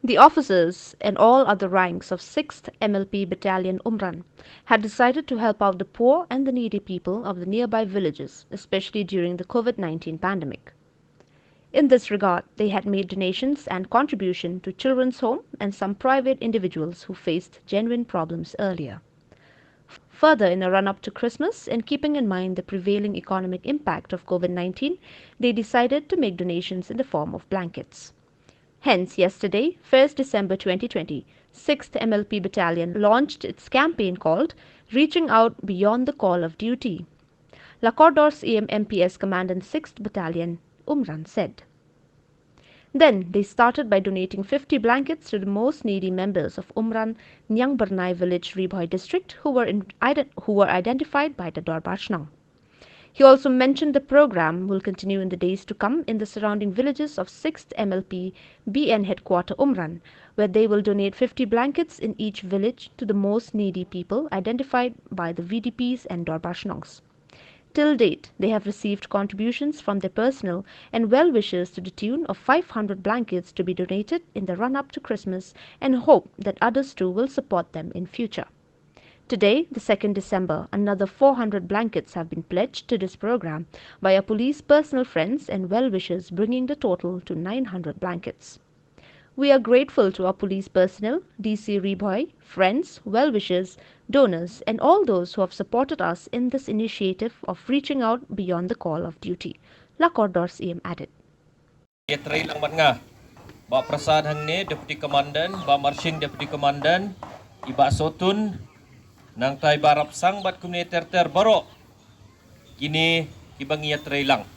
The officers and all other ranks of 6th MLP Battalion Umran had decided to help out the poor and the needy people of the nearby villages, especially during the COVID-19 pandemic. In this regard, they had made donations and contribution to Children's Home and some private individuals who faced genuine problems earlier. Further, in a run up to Christmas and keeping in mind the prevailing economic impact of COVID-19, they decided to make donations in the form of blankets. Hence, yesterday, 1st December 2020, 6th MLP Battalion launched its campaign called Reaching Out Beyond the Call of Duty. Lacordor's MPS Commandant 6th Battalion, Umran, said. Then they started by donating 50 blankets to the most needy members of Umran Nyang Bernai village Riboy district who were identified by the Dorbashnang. He also mentioned the program will continue in the days to come in the surrounding villages of 6th MLP BN headquarter Umran, where they will donate 50 blankets in each village to the most needy people identified by the VDPs and Dorbashnongs. Till date, they have received contributions from their personnel and well-wishers to the tune of 500 blankets to be donated in the run-up to Christmas and hope that others too will support them in future. Today, the 2nd December, another 400 blankets have been pledged to this program by our police personal friends and well-wishers, bringing the total to 900 blankets. We are grateful to our police personnel, DC Riboy, friends, well-wishers, donors, and all those who have supported us in this initiative of reaching out beyond the call of duty, Lacordor CM added. Yatray lang man nga. Ba prasad hang ni Deputy Commandant, ba marching Deputy Commandant, iba sotun nang tay barap sang bat kumni ter baro. Kini ibang yatray lang.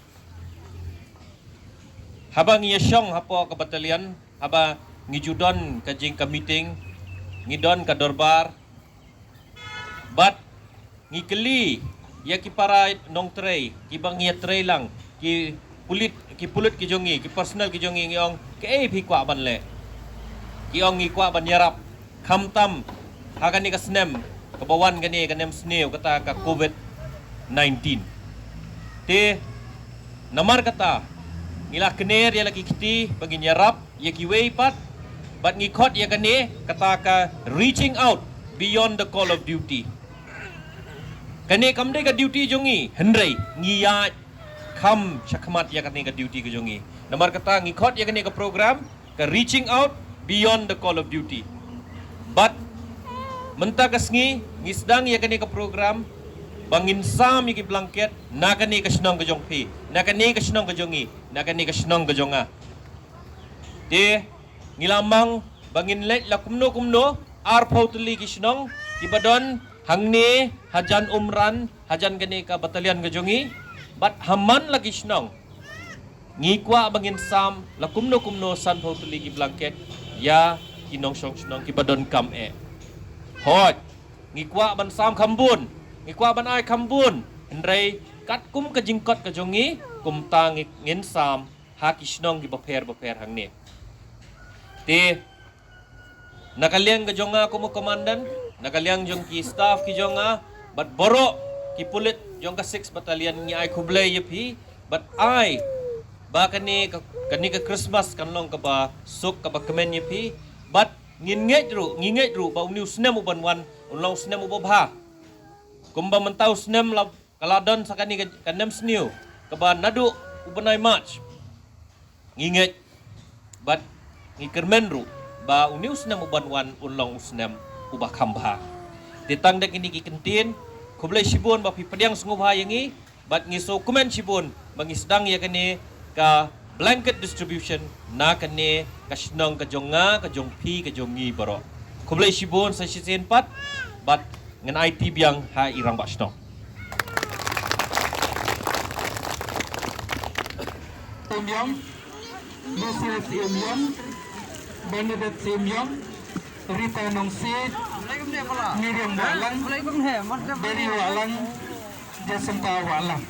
Habang iyasyong hapo ka battalion, haba ngijudon ka jing ka meeting, ngidon ka dorbar, bat ngikeli ya ki para nong tray, ibang yatray lang, ki pulit ki jongi, ki personal ki jongi ngiyong ke phi kwa ban le. Kiong ngi kwa ban yarap khamtam hagan ni ka snem kabawan gani kanem sneo kata ka COVID-19. Te namar kata ngila kener ya lagi kiti bagi nyarap ya ki way pat bat ngikot ya gani kata ka reaching out beyond the call of duty. Kani kamde ka duty jongi hendrai ngiya kam syakmat ya kani ka duty ka jongi. Namar kata ngikot ya kani ka program ka reaching out beyond the call of duty. But mentakas ngisdang ya kani ka program bangin sam iki blanket nakani ka snong ka jong pi nakani ka snong ka jongi nakani ka snong ka jonga. De ngilamang bangin let la kumno ar pautli ki snong ibadon hangni hajan umran hajan kani ka battalion ka jongi. But haman lagi snong ngikwa bangin sam la kumno san pautli ki blanket ya kinong snong ki badon kam hot ngikwa ban sam kambun ngikwa ban ai kambun hendrai kat kum ka jingkot ka jongi kum ta ngin sam ha ki snong ki baper hangni te nakaliang ka jonga kumo komandan nakaliang jong ki staff ki jonga bat boro ki pulit jong ka 6 battalion ni ai kublay yepi but ai ba kani ka Christmas kanlong ka ba suk ka ba kemen yepi but nginget ru ba uniu snem uban wan unlong snem ubabha kumba mentau snem la kaladon sakani ka nem sniu ka ba nadu ubanai march nginget but ngikermen ru ba uniu snem uban wan unlong snem ubah kambha ditang dak ini ki kentin kublai sibun ba pi pediang sungubha yangi bat ngiso kumen sibun mangisdang ya kani ka blanket distribution na kani kasnong ka jonga ka jongpi ka jongi baro kublai sibun sa sisen pat bat ngan IT biang ha irang basno Semyong Lucius Semyong Benedict Semyong Rita Nongsi Miriam Walang Beri Walang Jacinta Walang.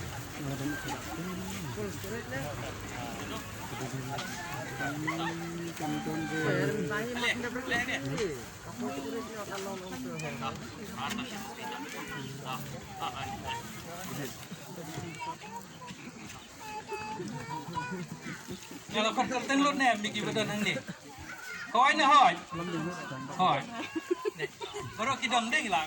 Kalau kau tertentu nih, bagi badan ini. Kau ini hoi. Hoi. Baru kita dong ding lah.